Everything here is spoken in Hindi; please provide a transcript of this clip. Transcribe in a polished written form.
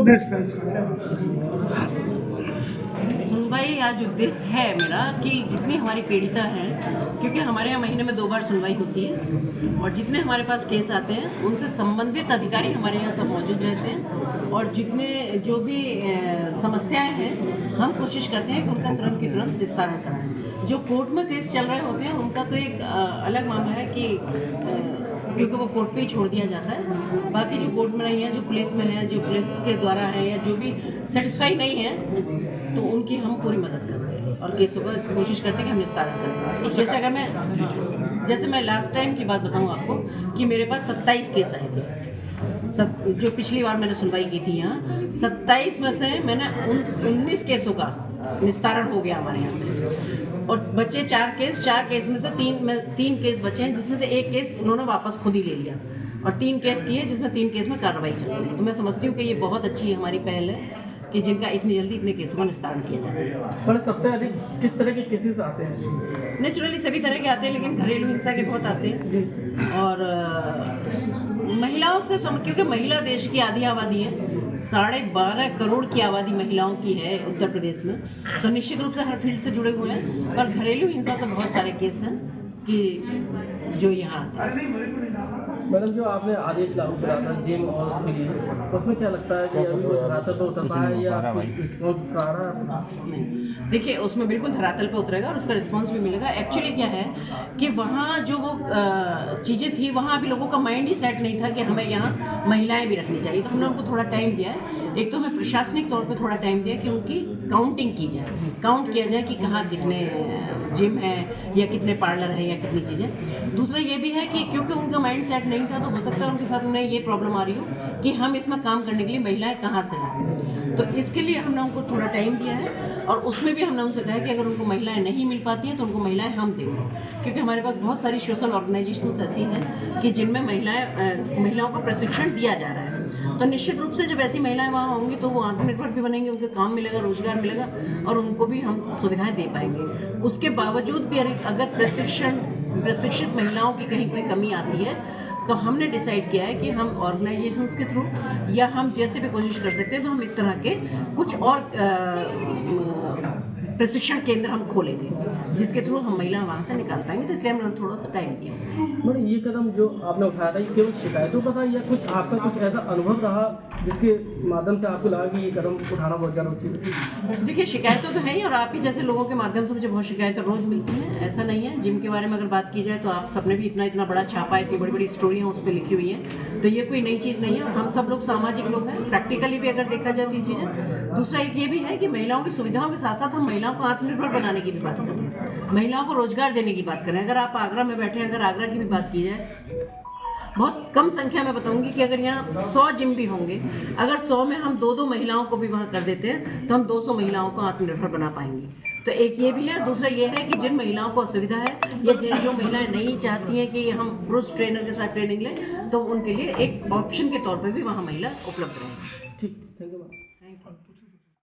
उद्देश्य है इसका, क्या सुनवाई आज उद्देश्य है मेरा कि जितनी हमारी पीड़िता हैं, क्योंकि हमारे यहाँ महीने में 2 बार सुनवाई होती है और जितने हमारे पास केस आते हैं उनसे संबंधित अधिकारी हमारे यहाँ सब मौजूद रहते हैं और जितने जो भी समस्याएं हैं हम कोशिश करते हैं कि उनका तुरंत की तुरंत निस्तारण करें। जो कोर्ट में केस चल रहे होते हैं उनका तो एक अलग मामला है कि क्योंकि वो कोर्ट पे ही छोड़ दिया जाता है। बाकी जो कोर्ट में नहीं है, जो पुलिस में है, जो पुलिस के द्वारा है या जो भी सेटिस्फाई नहीं है, तो उनकी हम पूरी मदद करते हैं और केसों का कोशिश करते हैं कि हम निस्तारण करें। जैसे मैं लास्ट टाइम की बात बताऊं आपको कि मेरे पास 27 केस आए थे। जो पिछली बार मैंने सुनवाई की थी यहाँ, 27 में से मैंने 19 केसों का निस्तारण हो गया हमारे यहाँ से और बच्चे 4 केस में से 3 केस बचे हैं, जिसमें से 1 केस उन्होंने वापस खुद ही ले लिया और 3 केस किए जिसमें 3 केस में कार्रवाई चल रही है। तो मैं समझती हूँ कि ये बहुत अच्छी हमारी पहल है कि जिनका इतनी जल्दी इतने केसों का निस्तारण किया जाए। पर सबसे अधिक किस तरह के केसेस आते हैं? नेचुरली सभी तरह के आते हैं, लेकिन घरेलू हिंसा के बहुत आते हैं और महिलाओं से क्योंकि महिला देश की आधी आबादी है, 12.5 करोड़ की आबादी महिलाओं की है उत्तर प्रदेश में, तो निश्चित रूप से हर फील्ड से जुड़े हुए हैं। पर घरेलू हिंसा से बहुत सारे केस हैं कि जो यहाँ आते हैं। मैडम, जो आपने आदेश लागू करा था जिम और उसके लिए, उसमें क्या लगता है कि अभी वो धरातल पर उतर पाया या रिस्पॉन्स आ रहा है? देखिए, उसमें बिल्कुल धरातल पे उतरेगा और उसका रिस्पांस भी मिलेगा। एक्चुअली क्या है कि वहाँ जो वो चीज़ें थी, वहाँ अभी लोगों का माइंड ही सेट नहीं था कि हमें यहाँ महिलाएं भी रखनी चाहिए, तो हमने उनको थोड़ा टाइम दिया है। एक तो हमें प्रशासनिक तौर पे थोड़ा टाइम दिया कि उनकी काउंटिंग की जाए, काउंट किया जाए कि कहाँ कितने जिम है या कितने पार्लर है या कितनी चीज़ें। दूसरा ये भी है कि क्योंकि उनका माइंड सेट नहीं था, तो हो सकता है उनके साथ उन्हें ये प्रॉब्लम आ रही हो कि हम इसमें काम करने के लिए महिलाएं कहाँ से लाएं। तो इसके लिए हमने उनको थोड़ा टाइम दिया है और उसमें भी हमने उनसे कहा कि अगर उनको महिलाएं नहीं मिल पाती हैं तो उनको महिलाएं हम देंगे, क्योंकि हमारे पास बहुत सारी सोशल ऑर्गेनाइजेशंस ऐसी हैं कि जिनमें महिलाओं को प्रशिक्षण दिया जा रहा है। तो निश्चित रूप से जब ऐसी महिलाएं वहाँ होंगी तो वो आत्मनिर्भर भी बनेंगे, उनके काम मिलेगा, रोजगार मिलेगा और उनको भी हम सुविधाएं दे पाएंगे। उसके बावजूद भी अगर प्रशिक्षित महिलाओं की कहीं कोई कमी आती है तो हमने डिसाइड किया है कि हम ऑर्गेनाइजेशंस के थ्रू या हम जैसे भी कोशिश कर सकते हैं तो हम इस तरह के कुछ और प्रशिक्षण केंद्र हम खोलेंगे जिसके थ्रू हम महिला वहाँ से निकाल पाएंगे। तो इसलिए हमने थोड़ा टाइम दिया। मैडम, ये कदम जो आपने उठाया था, ये केवल शिकायतों का था या कुछ आपका कुछ ऐसा अनुभव रहा जिसके माध्यम से आपको लगा कि ये कदम उठाना बहुत ज़्यादा उचित है? देखिए, शिकायतें तो है ही और आप ही जैसे लोगों के माध्यम से मुझे बहुत शिकायतें रोज़ मिलती हैं। ऐसा नहीं है। जिम के बारे में अगर बात की जाए तो आप सबने भी इतना बड़ा छापा, इतनी बड़ी बड़ी स्टोरियाँ उस पर लिखी हुई हैं, तो ये कोई नई चीज़ नहीं है और हम सब लोग सामाजिक लोग हैं, प्रैक्टिकली भी अगर देखा जाए तो ये चीज़ें। दूसरा एक ये भी है कि महिलाओं की सुविधाओं के साथ साथ हम महिलाओं को आत्मनिर्भर बनाने की भी बात कर रहे हैं, महिलाओं को रोजगार देने की बात कर रहे हैं। अगर आप आगरा में बैठे हैं, अगर आगरा की भी बात की जाए, बहुत कम संख्या में बताऊंगी कि अगर यहाँ 100 जिम भी होंगे, अगर 100 में हम 2 महिलाओं को भी वहाँ कर देते हैं तो हम 200 महिलाओं को आत्मनिर्भर बना पाएंगे। तो एक ये भी है। दूसरा ये है कि जिन महिलाओं को असुविधा है या जो महिलाएं नहीं चाहती हैं कि हम पुरुष ट्रेनर के साथ ट्रेनिंग लें, तो उनके लिए एक ऑप्शन के तौर पर भी वहाँ महिला उपलब्ध रहेगी। ठीक, थैंक यू मैम।